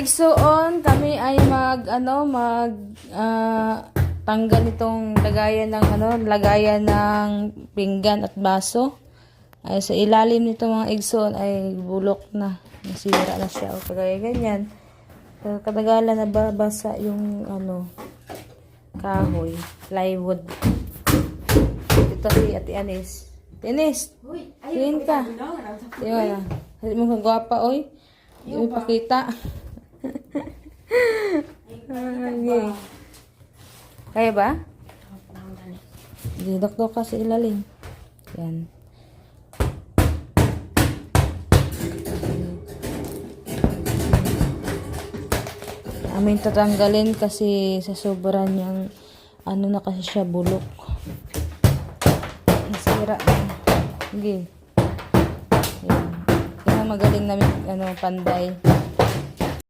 igsuon, kami ay tanggal itong lagayan ng pinggan at baso. Ay sa ilalim nito mga igsoon ay bulok na. Nasira na siya o kagaya ganyan. So, katagalan na babasa yung kahoy, plywood. Ito si Ate Anis. Anis, tingin ka. Tingin na. Hindi mo kagwapa, oy. Hindi mo pakita. Okay. Kaya ba? Hindi, doktor ka sa ilalim. Yan. Amin tatanggalin kasi sa sobra niyang na kasi siya bulok. Nasira na. Sige. Yan. Kaya magaling namin panday.